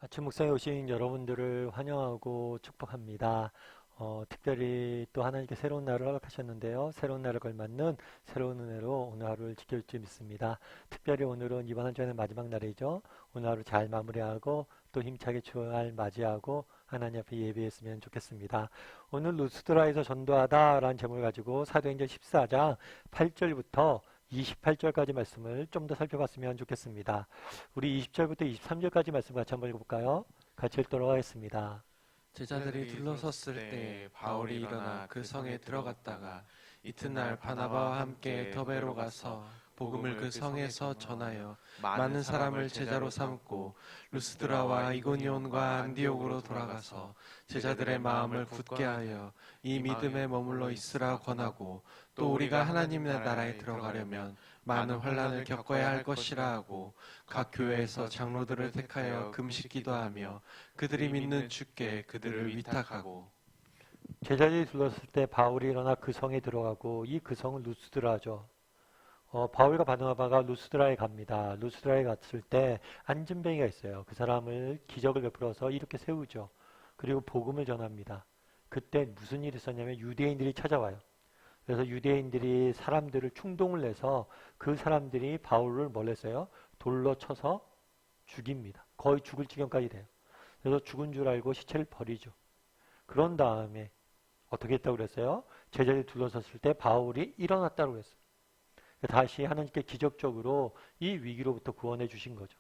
아침 묵상에 오신 여러분들을 환영하고 축복합니다. 특별히 또 하나님께 새로운 날을 허락하셨는데요. 새로운 날을 걸맞는 새로운 은혜로 오늘 하루를 지킬 줄 믿습니다. 특별히 오늘은 이번 한 주의 마지막 날이죠. 오늘 하루 잘 마무리하고 또 힘차게 주말 맞이하고 하나님 앞에 예배했으면 좋겠습니다. 오늘 루스드라에서 전도하다라는 제목을 가지고 사도행전 14장 8절부터 28절까지 말씀을 좀 더 살펴봤으면 좋겠습니다. 우리 20절부터 23절까지 말씀 같이 한번 읽어볼까요? 같이 읽도록 하겠습니다. 제자들이 둘러섰을 때 바울이 일어나 그 성에 들어갔다가 이튿날 바나바와 함께 더베로 가서 복음을 그 성에서 전하여 많은 사람을 제자로 삼고 루스드라와 이고니온과 안디옥으로 돌아가서 제자들의 마음을 굳게 하여 이 믿음에 머물러 있으라 권하고 또 우리가 하나님의 나라에 들어가려면 많은 환난을 겪어야 할 것이라 하고 각 교회에서 장로들을 택하여 금식 기도하며 그들이 믿는 주께 그들을 위탁하고. 제자들이 둘렀을 때 바울이 일어나 그 성에 들어가고 이 그 성은 루스드라죠. 바울과 바나바가 루스드라에 갑니다. 루스드라에 갔을 때 안진뱅이가 있어요. 그 사람을 기적을 베풀어서 이렇게 세우죠. 그리고 복음을 전합니다. 그때 무슨 일이 있었냐면 유대인들이 찾아와요. 그래서 유대인들이 사람들을 충동을 내서 그 사람들이 바울을 뭘 했어요? 돌로 쳐서 죽입니다. 거의 죽을 지경까지 돼요. 그래서 죽은 줄 알고 시체를 버리죠. 그런 다음에 어떻게 했다고 그랬어요? 제자들이 둘러섰을 때 바울이 일어났다고 그랬어요. 다시 하나님께 기적적으로 이 위기로부터 구원해 주신 거죠.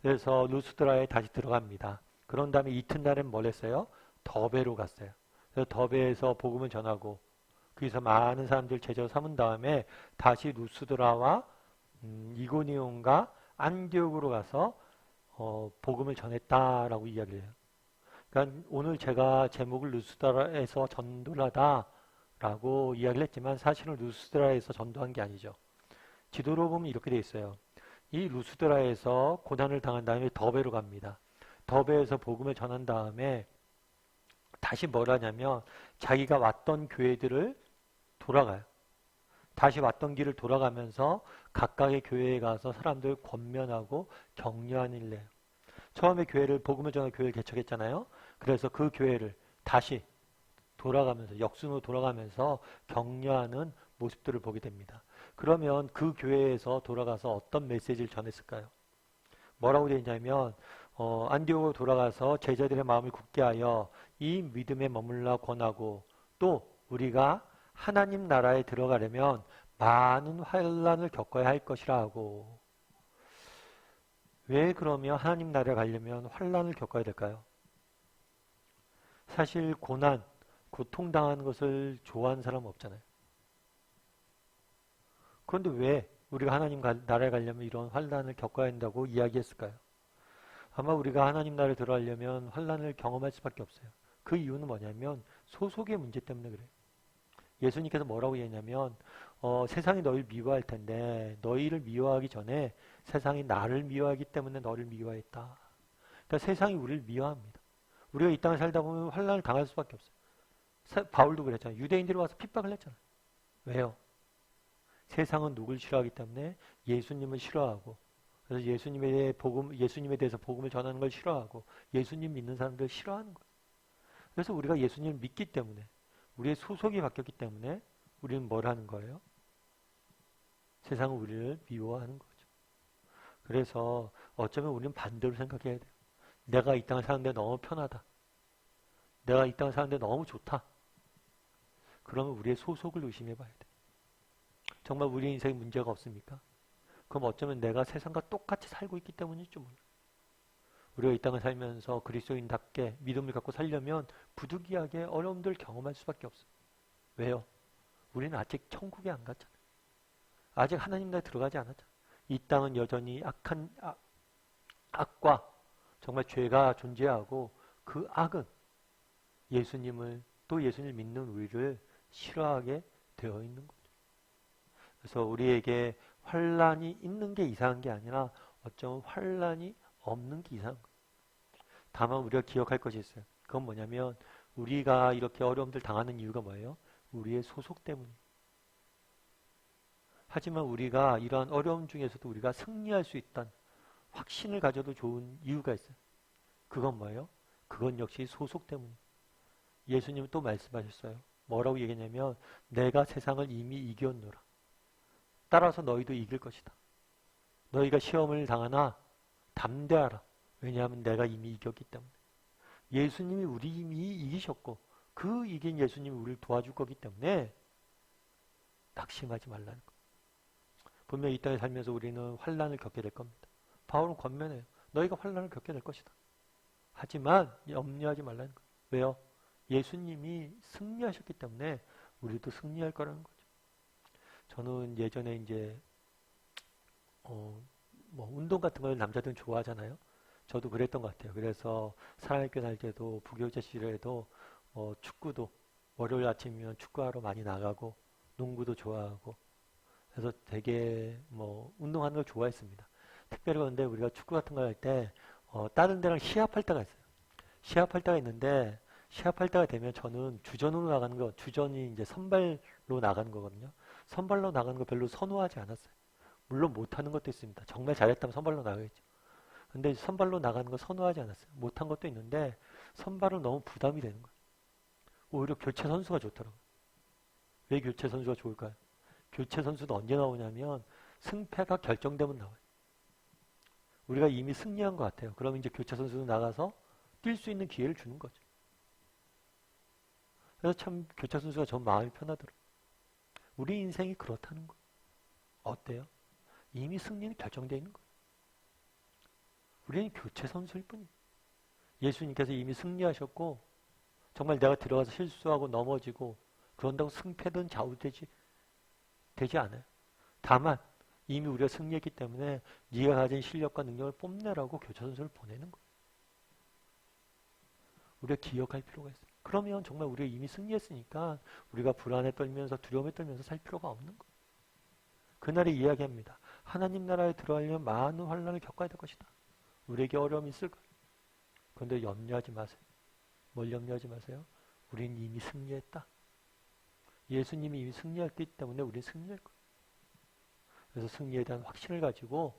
그래서 루스드라에 다시 들어갑니다. 그런 다음에 이튿날엔 뭘 했어요? 더베로 갔어요. 그래서 더베에서 복음을 전하고 거기서 많은 사람들 제자로 삼은 다음에 다시 루스드라와 이고니온과 안디옥으로 가서 복음을 전했다라고 이야기를 해요. 그러니까 오늘 제가 제목을 루스드라에서 전도하다라고 이야기를 했지만 사실은 루스드라에서 전도한 게 아니죠. 지도로 보면 이렇게 돼 있어요. 이 루스드라에서 고난을 당한 다음에 더베로 갑니다. 더베에서 복음을 전한 다음에 다시 뭘 하냐면 자기가 왔던 교회들을 돌아가요. 다시 왔던 길을 돌아가면서 각각의 교회에 가서 사람들 권면하고 격려하는 일을 해요. 처음에 복음을 전한 교회를 개척했잖아요. 그래서 그 교회를 다시 돌아가면서 역순으로 돌아가면서 격려하는 모습들을 보게 됩니다. 그러면 그 교회에서 돌아가서 어떤 메시지를 전했을까요? 뭐라고 되어 있냐면 안디옥으로 돌아가서 제자들의 마음을 굳게 하여 이 믿음에 머물라 권하고 또 우리가 하나님 나라에 들어가려면 많은 환난을 겪어야 할 것이라 하고. 왜 그러면 하나님 나라에 가려면 환난을 겪어야 될까요? 사실 고난, 고통당하는 것을 좋아하는 사람은 없잖아요. 그런데 왜 우리가 하나님 나라에 가려면 이런 환난을 겪어야 한다고 이야기했을까요? 아마 우리가 하나님 나라에 들어가려면 환난을 경험할 수밖에 없어요. 그 이유는 뭐냐면 소속의 문제 때문에 그래요. 예수님께서 뭐라고 얘기했냐면 세상이 너희를 미워할 텐데 너희를 미워하기 전에 세상이 나를 미워하기 때문에 너를 미워했다. 그러니까 세상이 우리를 미워합니다. 우리가 이 땅에 살다 보면 환난을 당할 수밖에 없어요. 바울도 그랬잖아요. 유대인들이 와서 핍박을 했잖아요. 왜요? 세상은 누굴 싫어하기 때문에 예수님을 싫어하고 그래서 예수님에 대해서 복음을 전하는 걸 싫어하고 예수님 믿는 사람들 싫어하는 거예요. 그래서 우리가 예수님을 믿기 때문에 우리의 소속이 바뀌었기 때문에 우리는 뭘 하는 거예요? 세상은 우리를 미워하는 거죠. 그래서 어쩌면 우리는 반대로 생각해야 돼요. 내가 이 땅을 사는데 너무 편하다. 내가 이 땅을 사는데 너무 좋다. 그러면 우리의 소속을 의심해 봐야 돼요. 정말 우리 인생에 문제가 없습니까? 그럼 어쩌면 내가 세상과 똑같이 살고 있기 때문일지 몰라요. 우리가 이 땅을 살면서 그리스도인답게 믿음을 갖고 살려면 부득이하게 어려움들 경험할 수밖에 없어요. 왜요? 우리는 아직 천국에 안 갔잖아요. 아직 하나님 나라에 들어가지 않았잖아요. 이 땅은 여전히 악과 정말 죄가 존재하고 그 악은 예수님을 믿는 우리를 싫어하게 되어 있는 거죠. 그래서 우리에게 환난이 있는 게 이상한 게 아니라 어쩌면 환난이 없는 게 이상한 거예요. 다만 우리가 기억할 것이 있어요. 그건 뭐냐면 우리가 이렇게 어려움들 당하는 이유가 뭐예요? 우리의 소속 때문이에요. 하지만 우리가 이러한 어려움 중에서도 우리가 승리할 수 있다는 확신을 가져도 좋은 이유가 있어요. 그건 뭐예요? 그건 역시 소속 때문이에요. 예수님은 또 말씀하셨어요. 뭐라고 얘기했냐면 내가 세상을 이미 이겼노라. 따라서 너희도 이길 것이다. 너희가 시험을 당하나 담대하라. 왜냐하면 내가 이미 이겼기 때문에. 예수님이 우리 이미 이기셨고 그 이긴 예수님이 우리를 도와줄 거기 때문에 낙심하지 말라는 거예요. 분명히 이 땅에 살면서 우리는 환난을 겪게 될 겁니다. 바울은 권면해요. 너희가 환난을 겪게 될 것이다. 하지만 염려하지 말라는 거예요. 왜요? 예수님이 승리하셨기 때문에 우리도 승리할 거라는 거죠. 저는 예전에 이제 뭐 운동 같은 걸 남자들은 좋아하잖아요. 저도 그랬던 것 같아요. 그래서 사랑학교 다닐 때도 부교재 시절에도 축구도 월요일 아침이면 축구하러 많이 나가고 농구도 좋아하고 그래서 되게 뭐 운동하는 걸 좋아했습니다. 특별히 그런데 우리가 축구 같은 걸 할 때 다른 데랑 시합할 때가 있어요. 시합할 때가 있는데 시합할 때가 되면 저는 주전으로 나가는 거, 주전이 이제 선발로 나가는 거거든요. 선발로 나가는 거 별로 선호하지 않았어요. 물론 못하는 것도 있습니다. 정말 잘했다면 선발로 나가겠죠. 근데 선발로 나가는 거 선호하지 않았어요. 못한 것도 있는데 선발은 너무 부담이 되는 거예요. 오히려 교체 선수가 좋더라고요. 왜 교체 선수가 좋을까요? 교체 선수도 언제 나오냐면 승패가 결정되면 나와요. 우리가 이미 승리한 것 같아요. 그럼 이제 교체 선수도 나가서 뛸 수 있는 기회를 주는 거죠. 그래서 참 교체 선수가 전 마음이 편하더라고요. 우리 인생이 그렇다는 거예요. 어때요? 이미 승리는 결정되어 있는 거예요. 우리는 교체 선수일 뿐이에요. 예수님께서 이미 승리하셨고 정말 내가 들어가서 실수하고 넘어지고 그런다고 승패든 좌우되지 않아요. 다만 이미 우리가 승리했기 때문에 네가 가진 실력과 능력을 뽐내라고 교체 선수를 보내는 거예요. 우리가 기억할 필요가 있어요. 그러면 정말 우리가 이미 승리했으니까 우리가 불안에 떨면서 두려움에 떨면서 살 필요가 없는 거예요. 그날에 이야기합니다. 하나님 나라에 들어가려면 많은 환난을 겪어야 될 것이다. 우리에게 어려움이 있을 거예요. 그런데 염려하지 마세요. 뭘 염려하지 마세요? 우리는 이미 승리했다. 예수님이 이미 승리했기 때문에 우리는 승리할 거예요. 그래서 승리에 대한 확신을 가지고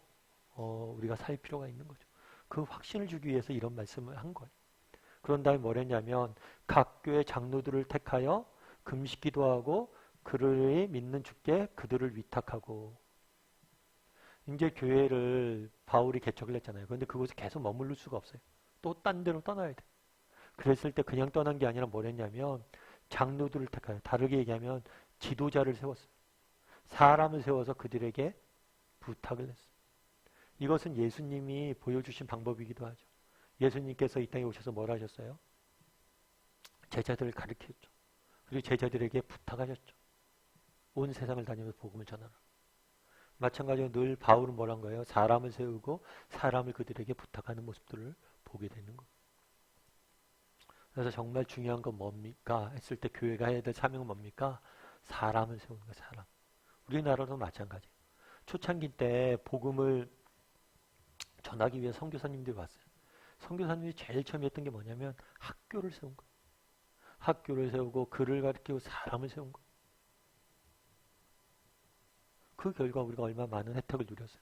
우리가 살 필요가 있는 거죠. 그 확신을 주기 위해서 이런 말씀을 한 거예요. 그런 다음에 뭘 했냐면 각 교회 장로들을 택하여 금식 기도하고 그를 믿는 주께 그들을 위탁하고. 이제 교회를 바울이 개척을 했잖아요. 그런데 그곳에 계속 머무를 수가 없어요. 또 딴 데로 떠나야 돼. 그랬을 때 그냥 떠난 게 아니라 뭘 했냐면 장로들을 택하여, 다르게 얘기하면 지도자를 세웠어요. 사람을 세워서 그들에게 부탁을 했어요. 이것은 예수님이 보여주신 방법이기도 하죠. 예수님께서 이 땅에 오셔서 뭘 하셨어요? 제자들을 가르쳤죠. 그리고 제자들에게 부탁하셨죠. 온 세상을 다니면서 복음을 전하라. 마찬가지로 늘 바울은 뭐란 거예요? 사람을 세우고 사람을 그들에게 부탁하는 모습들을 보게 되는 거예요. 그래서 정말 중요한 건 뭡니까? 했을 때 교회가 해야 될 사명은 뭡니까? 사람을 세우는 거예요. 사람. 우리나라도 마찬가지예요. 초창기 때 복음을 전하기 위해 선교사님들이 왔어요. 선교사님이 제일 처음 했던 게 뭐냐면 학교를 세운 거예요. 학교를 세우고 글을 가르치고 사람을 세운 거예요. 그 결과 우리가 얼마나 많은 혜택을 누렸어요.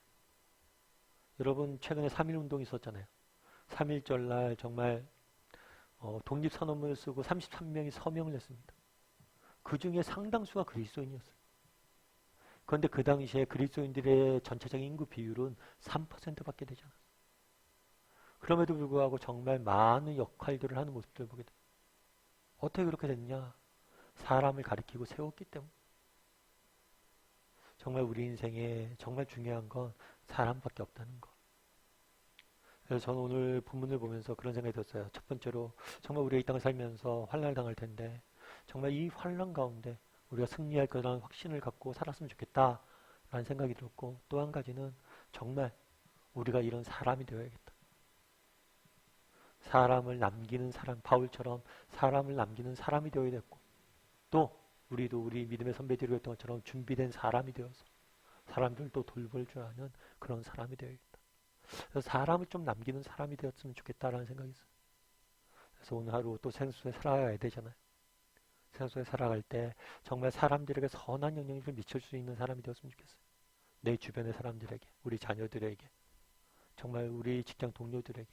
여러분 최근에 3.1운동이 있었잖아요. 3.1절 날 정말 독립선언문을 쓰고 33명이 서명을 했습니다. 그 중에 상당수가 그리스도인이었어요. 그런데 그 당시에 그리스도인들의 전체적인 인구 비율은 3%밖에 되지 않았어요. 그럼에도 불구하고 정말 많은 역할들을 하는 모습들을 보게 돼요. 어떻게 그렇게 됐냐? 사람을 가리키고 세웠기 때문에. 정말 우리 인생에 정말 중요한 건 사람밖에 없다는 거. 그래서 저는 오늘 본문을 보면서 그런 생각이 들었어요. 첫 번째로 정말 우리가 이 땅을 살면서 환난을 당할 텐데 정말 이 환난 가운데 우리가 승리할 거라는 확신을 갖고 살았으면 좋겠다라는 생각이 들었고, 또 한 가지는 정말 우리가 이런 사람이 되어야겠다. 사람을 남기는 사람, 바울처럼 사람을 남기는 사람이 되어야 됐고, 또 우리도 우리 믿음의 선배들이 했던 것처럼 준비된 사람이 되어서 사람들도 돌볼 줄 아는 그런 사람이 되어야겠다. 그래서 사람을 좀 남기는 사람이 되었으면 좋겠다라는 생각이 있어요. 그래서 오늘 하루 또 생수에 살아가야 되잖아요. 생수에 살아갈 때 정말 사람들에게 선한 영향을 미칠 수 있는 사람이 되었으면 좋겠어요. 내 주변의 사람들에게, 우리 자녀들에게, 정말 우리 직장 동료들에게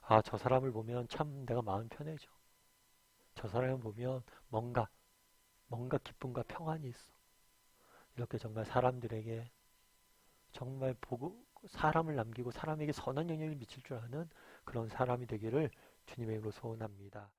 아, 저 사람을 보면 참 내가 마음 편해져. 저 사람을 보면 뭔가 기쁨과 평안이 있어. 이렇게 정말 사람들에게 정말 보고 사람을 남기고 사람에게 선한 영향을 미칠 줄 아는 그런 사람이 되기를 주님의 이름으로 소원합니다.